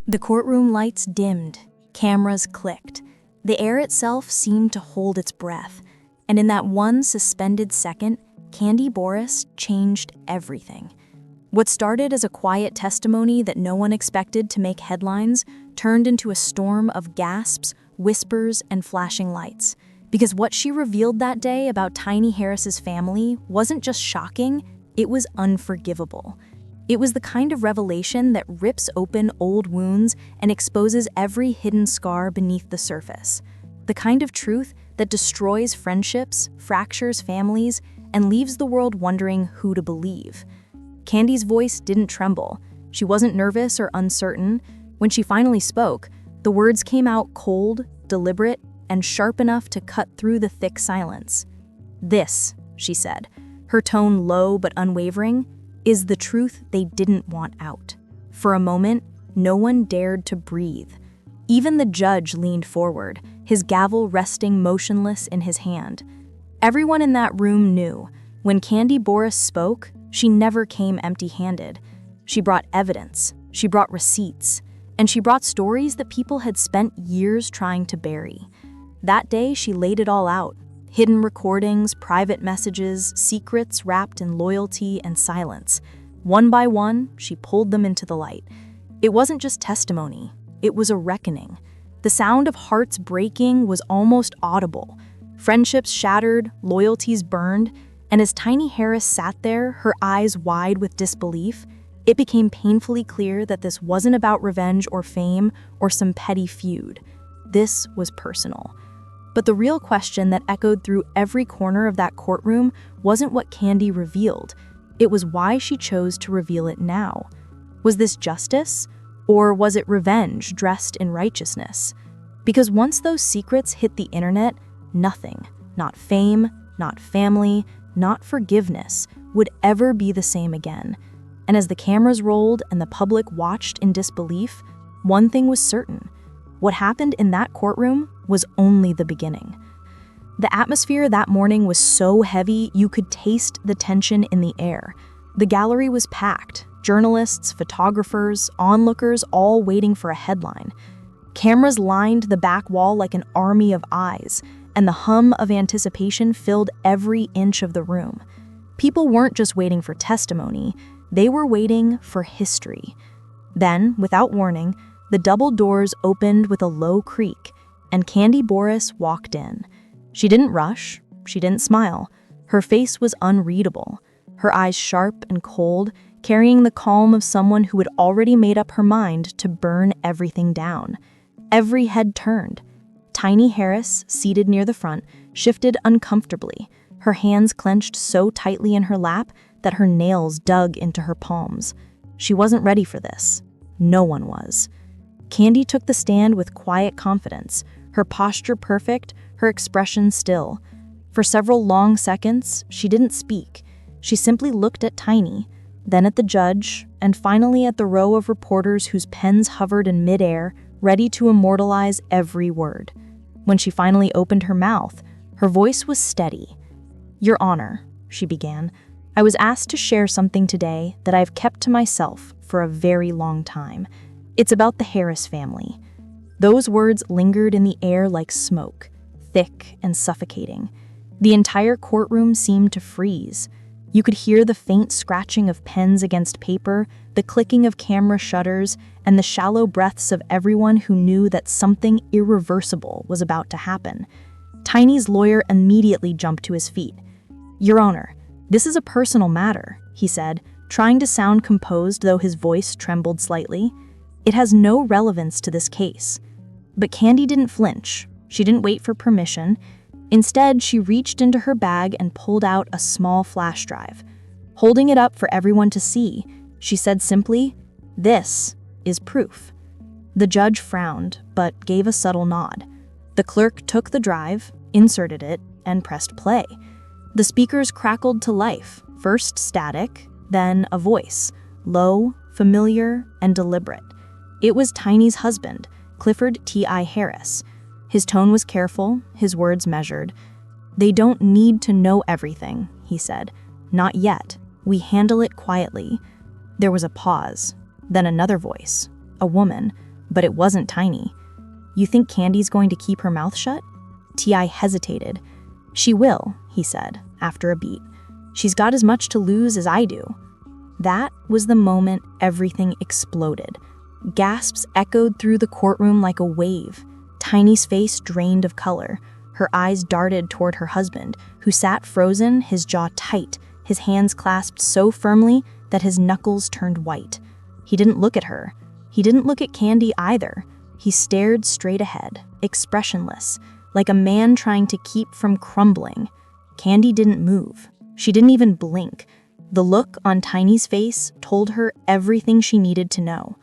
The courtroom lights dimmed, cameras clicked. The air itself seemed to hold its breath, and in that one suspended second, Kandi Burruss changed everything. What started as a quiet testimony that no one expected to make headlines turned into a storm of gasps, whispers, and flashing lights. Because what she revealed that day about Tiny Harris's family wasn't just shocking, it was unforgivable. It was the kind of revelation that rips open old wounds and exposes every hidden scar beneath the surface. The kind of truth that destroys friendships, fractures families, and leaves the world wondering who to believe. Kandi's voice didn't tremble. She wasn't nervous or uncertain. When she finally spoke, the words came out cold, deliberate, and sharp enough to cut through the thick silence. "This," she said, her tone low but unwavering, "is the truth they didn't want out." For a moment, no one dared to breathe. Even the judge leaned forward, his gavel resting motionless in his hand. Everyone in that room knew, when Kandi Burruss spoke, she never came empty-handed. She brought evidence, she brought receipts, and she brought stories that people had spent years trying to bury. That day, she laid it all out. Hidden recordings, private messages, secrets wrapped in loyalty and silence. One by one, she pulled them into the light. It wasn't just testimony, it was a reckoning. The sound of hearts breaking was almost audible. Friendships shattered, loyalties burned, and as Tiny Harris sat there, her eyes wide with disbelief, it became painfully clear that this wasn't about revenge or fame or some petty feud. This was personal. But the real question that echoed through every corner of that courtroom wasn't what Kandi revealed. It was why she chose to reveal it now. Was this justice? Or was it revenge dressed in righteousness? Because once those secrets hit the internet, nothing, not fame, not family, not forgiveness, would ever be the same again. And as the cameras rolled and the public watched in disbelief, one thing was certain. What happened in that courtroom was only the beginning. The atmosphere that morning was so heavy you could taste the tension in the air. The gallery was packed, journalists, photographers, onlookers all waiting for a headline. Cameras lined the back wall like an army of eyes, and the hum of anticipation filled every inch of the room. People weren't just waiting for testimony, they were waiting for history. Then, without warning, the double doors opened with a low creak, and Kandi Burruss walked in. She didn't rush, she didn't smile. Her face was unreadable, her eyes sharp and cold, carrying the calm of someone who had already made up her mind to burn everything down. Every head turned. Tiny Harris, seated near the front, shifted uncomfortably, her hands clenched so tightly in her lap that her nails dug into her palms. She wasn't ready for this. No one was. Kandi took the stand with quiet confidence, her posture perfect, her expression still. For several long seconds, she didn't speak. She simply looked at Tiny, then at the judge, and finally at the row of reporters whose pens hovered in midair, ready to immortalize every word. When she finally opened her mouth, her voice was steady. "Your Honor," she began, "I was asked to share something today that I've kept to myself for a very long time. It's about the Harris family." Those words lingered in the air like smoke, thick and suffocating. The entire courtroom seemed to freeze. You could hear the faint scratching of pens against paper, the clicking of camera shutters, and the shallow breaths of everyone who knew that something irreversible was about to happen. Tiny's lawyer immediately jumped to his feet. "Your Honor, this is a personal matter," he said, trying to sound composed though his voice trembled slightly. "It has no relevance to this case." But Kandi didn't flinch. She didn't wait for permission. Instead, she reached into her bag and pulled out a small flash drive. Holding it up for everyone to see, she said simply, "This is proof." The judge frowned, but gave a subtle nod. The clerk took the drive, inserted it, and pressed play. The speakers crackled to life, first static, then a voice, low, familiar, and deliberate. It was Tiny's husband, Clifford T.I. Harris. His tone was careful, his words measured. "They don't need to know everything," he said. "Not yet. We handle it quietly." There was a pause, then another voice, a woman, But it wasn't Tiny. "You think Kandi's going to keep her mouth shut?" T.I. hesitated. "She will," he said, after a beat. "She's got as much to lose as I do." That was the moment everything exploded. Gasps echoed through the courtroom like a wave. Tiny's face drained of color. Her eyes darted toward her husband, who sat frozen, his jaw tight, his hands clasped so firmly that his knuckles turned white. He didn't look at her. He didn't look at Kandi either. He stared straight ahead, expressionless, like a man trying to keep from crumbling. Kandi didn't move. She didn't even blink. The look on Tiny's face told her everything she needed to know.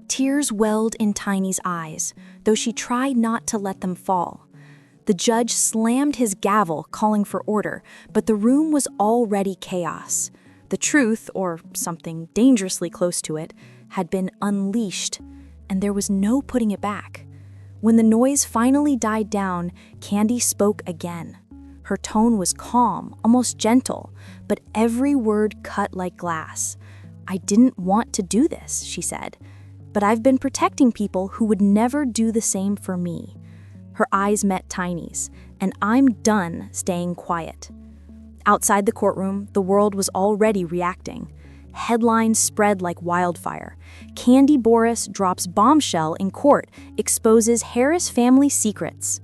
Tears welled in Tiny's eyes, though she tried not to let them fall. The judge slammed his gavel, calling for order, but the room was already chaos. The truth, or something dangerously close to it, had been unleashed, and there was no putting it back. When the noise finally died down, Kandi spoke again. Her tone was calm, almost gentle, but every word cut like glass. "I didn't want to do this," she said, "but I've been protecting people who would never do the same for me." Her eyes met Tiny's, "and I'm done staying quiet." Outside the courtroom, the world was already reacting. Headlines spread like wildfire. Kandi Burruss drops bombshell in court, exposes Harris family secrets.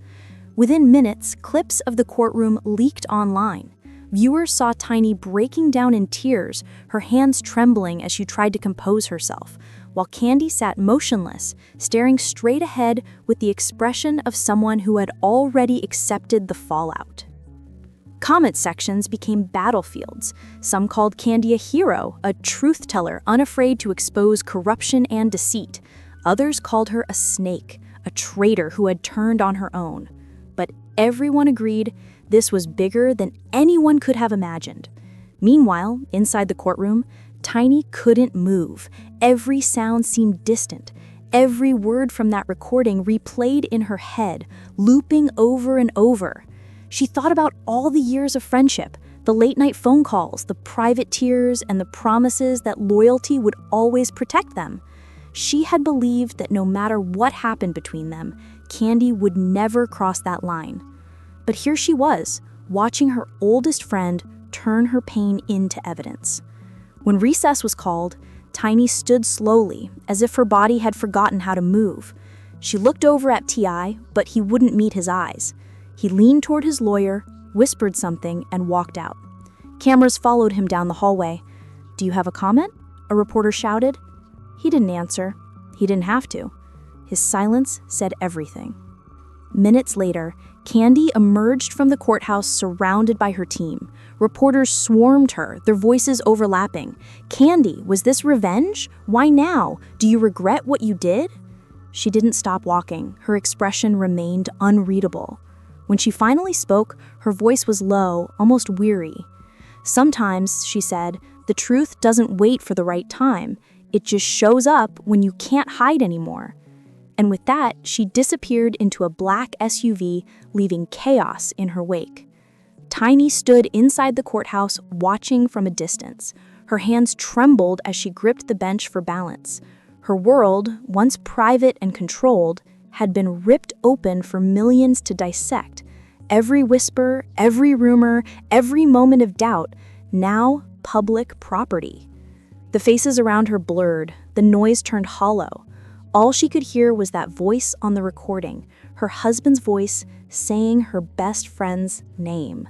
Within minutes, clips of the courtroom leaked online. Viewers saw Tiny breaking down in tears, her hands trembling as she tried to compose herself, while Kandi sat motionless, staring straight ahead with the expression of someone who had already accepted the fallout. Comment sections became battlefields. Some called Kandi a hero, a truth-teller unafraid to expose corruption and deceit. Others called her a snake, a traitor who had turned on her own. But everyone agreed this was bigger than anyone could have imagined. Meanwhile, inside the courtroom, Tiny couldn't move. Every sound seemed distant. Every word from that recording replayed in her head, looping over and over. She thought about all the years of friendship, the late-night phone calls, the private tears, and the promises that loyalty would always protect them. She had believed that no matter what happened between them, Kandi would never cross that line. But here she was, watching her oldest friend turn her pain into evidence. When recess was called, Tiny stood slowly, as if her body had forgotten how to move. She looked over at T.I., but he wouldn't meet his eyes. He leaned toward his lawyer, whispered something, and walked out. Cameras followed him down the hallway. "Do you have a comment?" a reporter shouted. He didn't answer. He didn't have to. His silence said everything. Minutes later, Kandi emerged from the courthouse surrounded by her team. Reporters swarmed her, their voices overlapping. "Kandi, was this revenge? Why now? Do you regret what you did?" She didn't stop walking. Her expression remained unreadable. When she finally spoke, her voice was low, almost weary. "Sometimes," she said, "the truth doesn't wait for the right time. It just shows up when you can't hide anymore." And with that, she disappeared into a black SUV, leaving chaos in her wake. Tiny stood inside the courthouse, watching from a distance. Her hands trembled as she gripped the bench for balance. Her world, once private and controlled, had been ripped open for millions to dissect. Every whisper, every rumor, every moment of doubt, now public property. The faces around her blurred, the noise turned hollow. All she could hear was that voice on the recording, her husband's voice saying her best friend's name.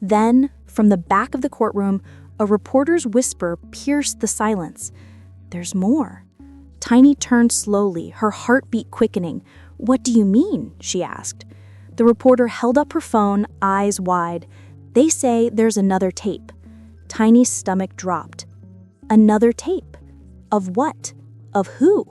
Then, from the back of the courtroom, a reporter's whisper pierced the silence. "There's more." Tiny turned slowly, her heartbeat quickening. "What do you mean?" she asked. The reporter held up her phone, eyes wide. "They say there's another tape." Tiny's stomach dropped. Another tape? Of what? Of who?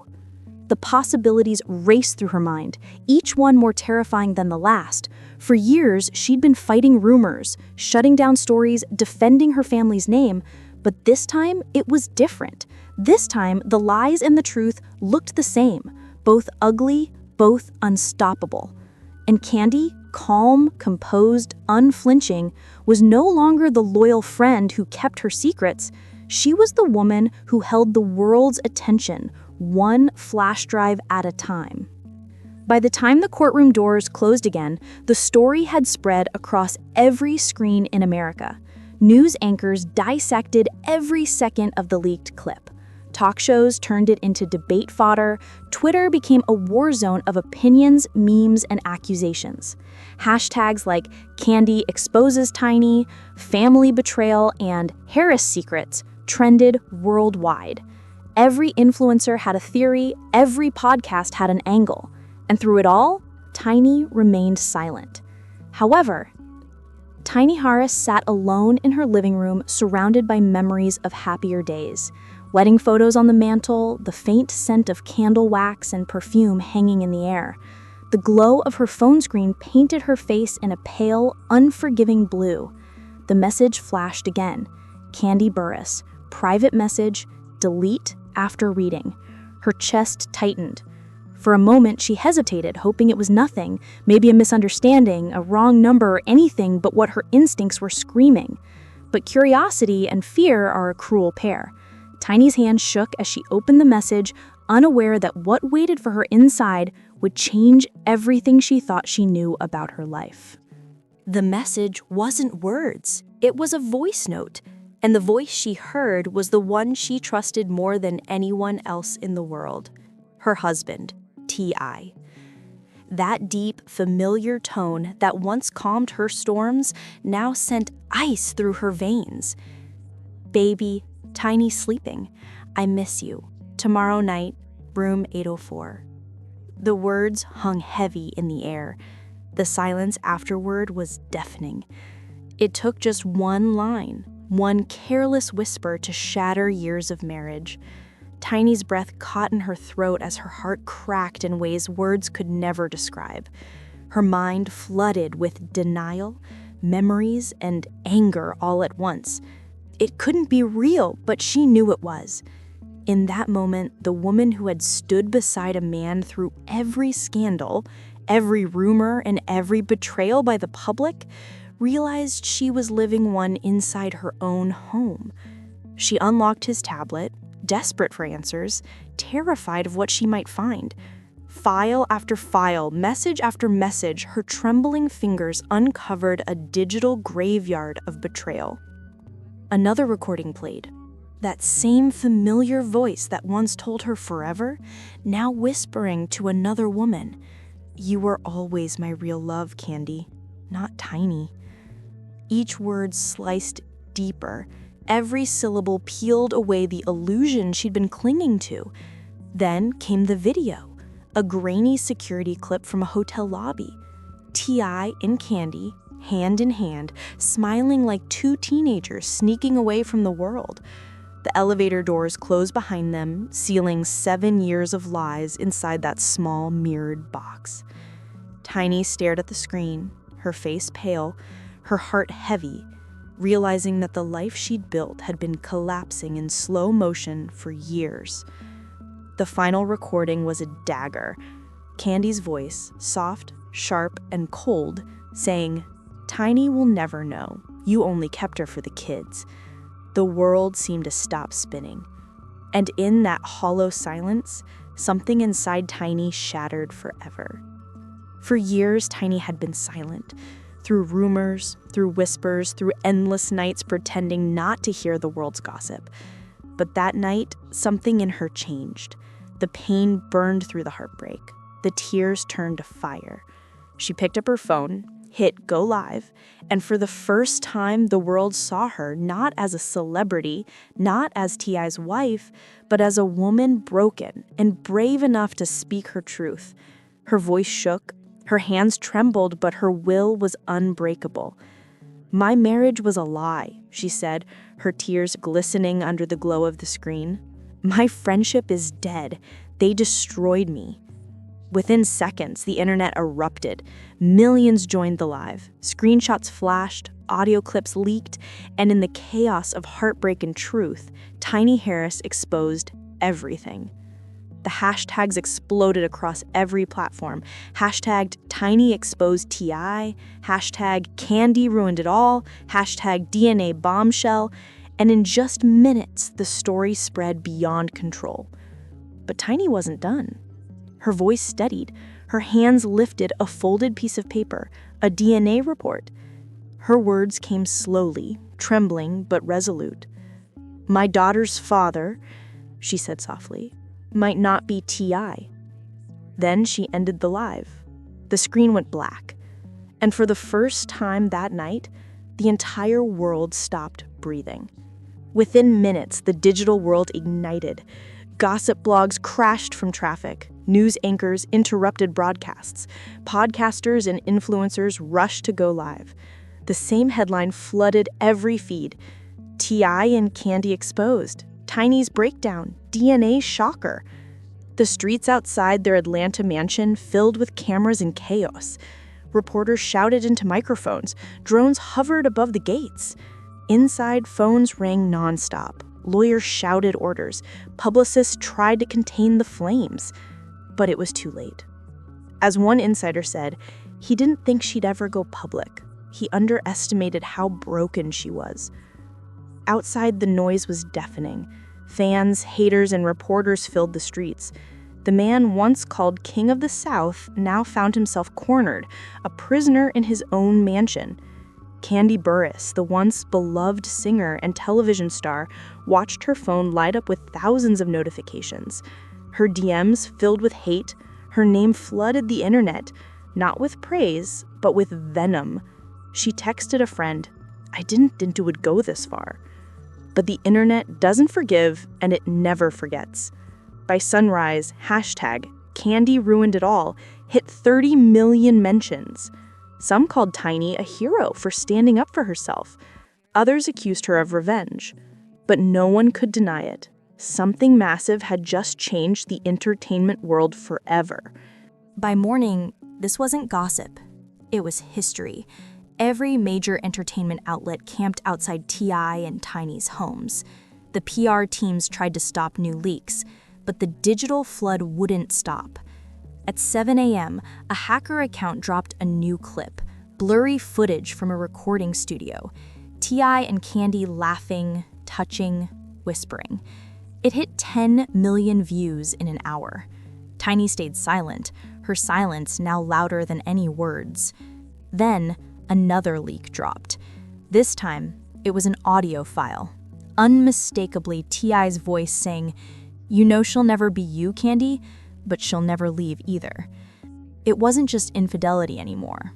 The possibilities raced through her mind, each one more terrifying than the last. For years, she'd been fighting rumors, shutting down stories, defending her family's name, but this time it was different. This time, the lies and the truth looked the same, both ugly, both unstoppable. And Kandi, calm, composed, unflinching, was no longer the loyal friend who kept her secrets. She was the woman who held the world's attention, one flash drive at a time. By the time the courtroom doors closed again, the story had spread across every screen in America. News anchors dissected every second of the leaked clip. Talk shows turned it into debate fodder. Twitter became a war zone of opinions, memes, and accusations. Hashtags like Kandi exposes Tiny, family betrayal, and Harris secrets trended worldwide. Every influencer had a theory, every podcast had an angle. And through it all, Tiny remained silent. However, Tiny Harris sat alone in her living room, surrounded by memories of happier days. Wedding photos on the mantle, the faint scent of candle wax and perfume hanging in the air. The glow of her phone screen painted her face in a pale, unforgiving blue. The message flashed again. Kandi Burruss, private message, delete after reading. Her chest tightened. For a moment, she hesitated, hoping it was nothing, maybe a misunderstanding, a wrong number, or anything but what her instincts were screaming. But curiosity and fear are a cruel pair. Tiny's hand shook as she opened the message, unaware that what waited for her inside would change everything she thought she knew about her life. The message wasn't words, it was a voice note, and the voice she heard was the one she trusted more than anyone else in the world. Her husband, T.I. That deep, familiar tone that once calmed her storms now sent ice through her veins. Baby, Tiny sleeping. I miss you. Tomorrow night, room 804. The words hung heavy in the air. The silence afterward was deafening. It took just one line, one careless whisper to shatter years of marriage. Tiny's breath caught in her throat as her heart cracked in ways words could never describe. Her mind flooded with denial, memories, and anger all at once. It couldn't be real, but she knew it was. In that moment, the woman who had stood beside a man through every scandal, every rumor, and every betrayal by the public, realized she was living one inside her own home. She unlocked his tablet, desperate for answers, terrified of what she might find. File after file, message after message, her trembling fingers uncovered a digital graveyard of betrayal. Another recording played. That same familiar voice that once told her forever, now whispering to another woman, "You were always my real love, Kandi, not Tiny." Each word sliced deeper. Every syllable peeled away the illusion she'd been clinging to. Then came the video, a grainy security clip from a hotel lobby. T.I. and Kandi, hand in hand, smiling like two teenagers sneaking away from the world. The elevator doors closed behind them, sealing 7 years of lies inside that small mirrored box. Tiny stared at the screen, her face pale, her heart heavy, realizing that the life she'd built had been collapsing in slow motion for years. The final recording was a dagger. Kandi's voice, soft, sharp, and cold, saying, "Tiny will never know. You only kept her for the kids." The world seemed to stop spinning. And in that hollow silence, something inside Tiny shattered forever. For years, Tiny had been silent. Through rumors, through whispers, through endless nights pretending not to hear the world's gossip. But that night, something in her changed. The pain burned through the heartbreak. The tears turned to fire. She picked up her phone, hit go live, and for the first time, the world saw her not as a celebrity, not as T.I.'s wife, but as a woman broken and brave enough to speak her truth. Her voice shook, her hands trembled, but her will was unbreakable. "My marriage was a lie," she said, her tears glistening under the glow of the screen. "My friendship is dead. They destroyed me." Within seconds, the internet erupted. Millions joined the live. Screenshots flashed, audio clips leaked, and in the chaos of heartbreak and truth, Tiny Harris exposed everything. The hashtags exploded across every platform. Hashtag Tiny exposed T.I., hashtag Kandi ruined it all, hashtag DNA bombshell, and in just minutes, the story spread beyond control. But Tiny wasn't done. Her voice steadied. Her hands lifted a folded piece of paper, a DNA report. Her words came slowly, trembling but resolute. "My daughter's father," she said softly, "might not be T.I." Then she ended the live. The screen went black. And for the first time that night, the entire world stopped breathing. Within minutes, the digital world ignited. Gossip blogs crashed from traffic. News anchors interrupted broadcasts. Podcasters and influencers rushed to go live. The same headline flooded every feed. T.I. and Kandi exposed. Tiny's breakdown. DNA shocker. The streets outside their Atlanta mansion filled with cameras and chaos. Reporters shouted into microphones. Drones hovered above the gates. Inside, phones rang nonstop. Lawyers shouted orders. Publicists tried to contain the flames. But it was too late. As one insider said, he didn't think she'd ever go public. He underestimated how broken she was. Outside, the noise was deafening. Fans, haters, and reporters filled the streets. The man once called King of the South now found himself cornered, a prisoner in his own mansion. Kandi Burruss, the once beloved singer and television star, watched her phone light up with thousands of notifications. Her DMs filled with hate. Her name flooded the internet, not with praise, but with venom. She texted a friend, "I didn't think it would go this far." But the internet doesn't forgive, and it never forgets. By sunrise, #Kandi ruined it all hit 30 million mentions. Some called Tiny a hero for standing up for herself. Others accused her of revenge. But no one could deny it. Something massive had just changed the entertainment world forever. By morning, this wasn't gossip. It was history. Every major entertainment outlet camped outside T.I. and Tiny's homes. The PR teams tried to stop new leaks, but the digital flood wouldn't stop. At 7 a.m., a hacker account dropped a new clip, blurry footage from a recording studio. T.I. and Kandi laughing, touching, whispering. It hit 10 million views in an hour. Tiny stayed silent, her silence now louder than any words. Then, another leak dropped. This time, it was an audio file. Unmistakably, T.I.'s voice saying, "You know she'll never be you, Kandi, but she'll never leave either." It wasn't just infidelity anymore.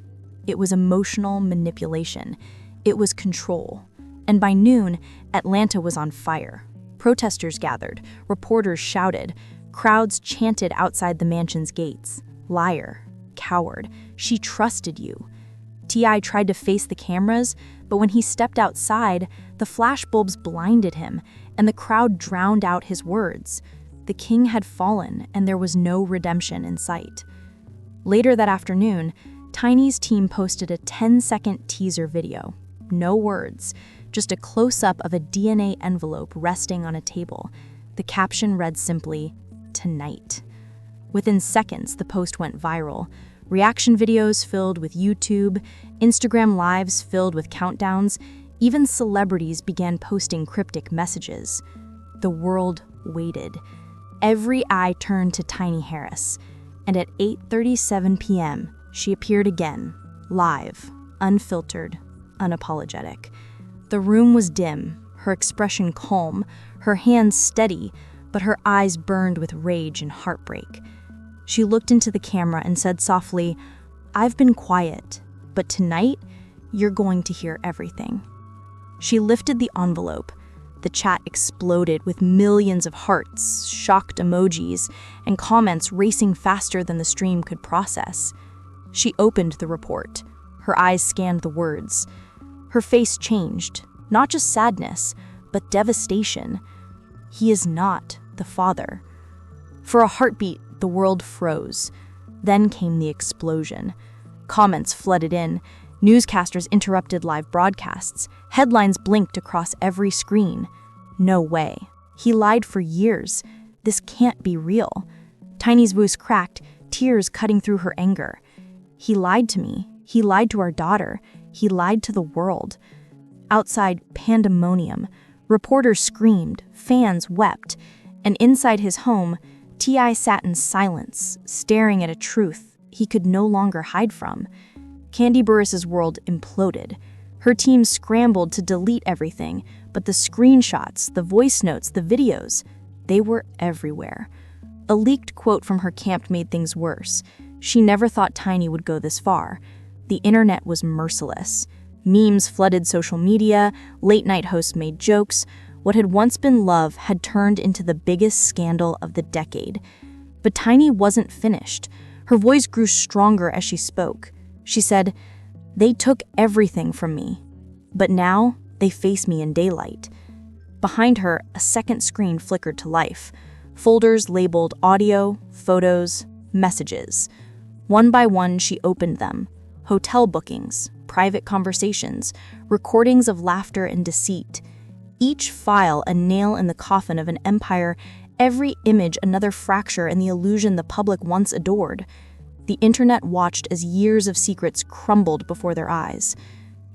It was emotional manipulation. It was control. And by noon, Atlanta was on fire. Protesters gathered, reporters shouted, crowds chanted outside the mansion's gates. "Liar, coward, she trusted you." T.I. tried to face the cameras, but when he stepped outside, the flashbulbs blinded him, and the crowd drowned out his words. The king had fallen, and there was no redemption in sight. Later that afternoon, Tiny's team posted a 10-second teaser video. No words, just a close-up of a DNA envelope resting on a table. The caption read simply, "Tonight." Within seconds, the post went viral. Reaction videos filled with YouTube, Instagram lives filled with countdowns, even celebrities began posting cryptic messages. The world waited. Every eye turned to Tiny Harris, and at 8:37 p.m., she appeared again, live, unfiltered, unapologetic. The room was dim, her expression calm, her hands steady, but her eyes burned with rage and heartbreak. She looked into the camera and said softly, "I've been quiet, but tonight, you're going to hear everything." She lifted the envelope. The chat exploded with millions of hearts, shocked emojis, and comments racing faster than the stream could process. She opened the report. Her eyes scanned the words. Her face changed, not just sadness, but devastation. He is not the father. For a heartbeat, the world froze. Then came the explosion. Comments flooded in. Newscasters interrupted live broadcasts. Headlines blinked across every screen. No way. He lied for years. This can't be real. Tiny's voice cracked, tears cutting through her anger. He lied to me. He lied to our daughter. He lied to the world. Outside, pandemonium. Reporters screamed. Fans wept. And inside his home, T.I. sat in silence, staring at a truth he could no longer hide from. Kandi Burruss's world imploded. Her team scrambled to delete everything, but the screenshots, the voice notes, the videos, they were everywhere. A leaked quote from her camp made things worse. She never thought Tiny would go this far. The internet was merciless. Memes flooded social media, late-night hosts made jokes. What had once been love had turned into the biggest scandal of the decade. But Tiny wasn't finished. Her voice grew stronger as she spoke. She said, "They took everything from me, but now they face me in daylight." Behind her, a second screen flickered to life. Folders labeled audio, photos, messages. One by one, she opened them. Hotel bookings, private conversations, recordings of laughter and deceit. Each file a nail in the coffin of an empire, every image another fracture in the illusion the public once adored. The internet watched as years of secrets crumbled before their eyes.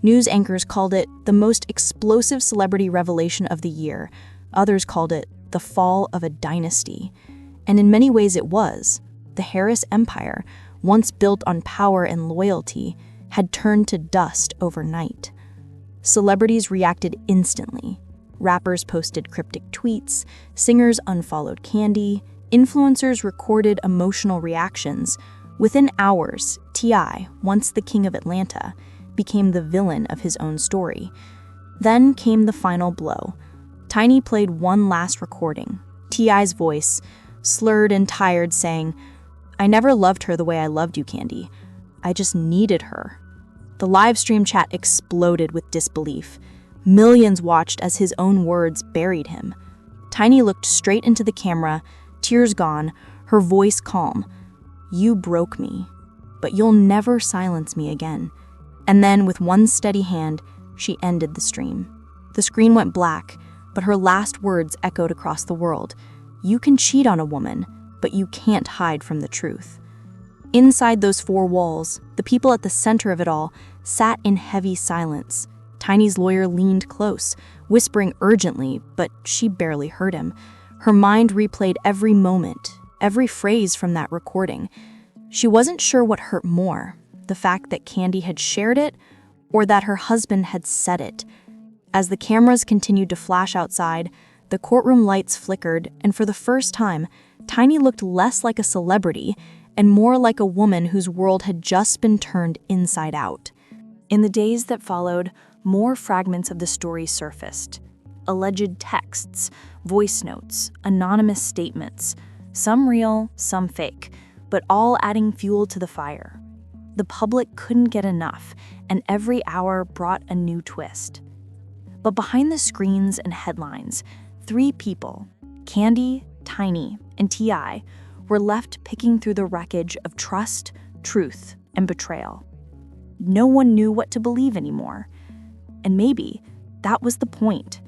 News anchors called it the most explosive celebrity revelation of the year. Others called it the fall of a dynasty. And in many ways it was. The Harris Empire, once built on power and loyalty, had turned to dust overnight. Celebrities reacted instantly. Rappers posted cryptic tweets, singers unfollowed Kandi, influencers recorded emotional reactions. Within hours, T.I., once the king of Atlanta, became the villain of his own story. Then came the final blow. Tiny played one last recording, T.I.'s voice, slurred and tired, saying, "I never loved her the way I loved you, Kandi. I just needed her." The live stream chat exploded with disbelief. Millions watched as his own words buried him. Tiny looked straight into the camera, tears gone, her voice calm. "You broke me, but you'll never silence me again." And then, with one steady hand, she ended the stream. The screen went black, but her last words echoed across the world. "You can cheat on a woman, but you can't hide from the truth." Inside those four walls, the people at the center of it all sat in heavy silence. Tiny's lawyer leaned close, whispering urgently, but she barely heard him. Her mind replayed every moment, every phrase from that recording. She wasn't sure what hurt more, the fact that Kandi had shared it, or that her husband had said it. As the cameras continued to flash outside, the courtroom lights flickered, and for the first time, Tiny looked less like a celebrity and more like a woman whose world had just been turned inside out. In the days that followed, more fragments of the story surfaced. Alleged texts, voice notes, anonymous statements, some real, some fake, but all adding fuel to the fire. The public couldn't get enough, and every hour brought a new twist. But behind the screens and headlines, three people, Kandi, Tiny, and T.I., were left picking through the wreckage of trust, truth, and betrayal. No one knew what to believe anymore. And maybe that was the point.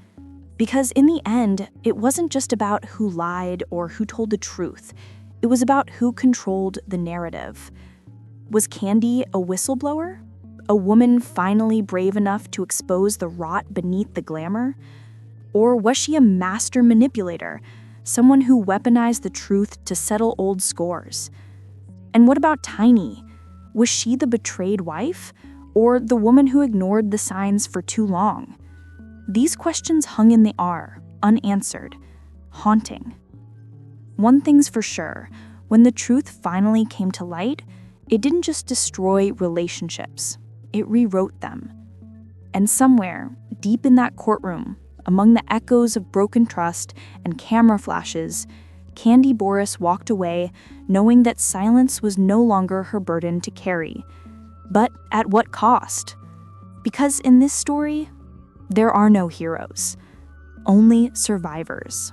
Because in the end, it wasn't just about who lied or who told the truth. It was about who controlled the narrative. Was Kandi a whistleblower? A woman finally brave enough to expose the rot beneath the glamour? Or was she a master manipulator, someone who weaponized the truth to settle old scores? And what about Tiny? Was she the betrayed wife, or the woman who ignored the signs for too long? These questions hung in the air, unanswered, haunting. One thing's for sure, when the truth finally came to light, it didn't just destroy relationships, it rewrote them. And somewhere, deep in that courtroom, among the echoes of broken trust and camera flashes, Kandi Burruss walked away knowing that silence was no longer her burden to carry. But at what cost? Because in this story, there are no heroes, only survivors.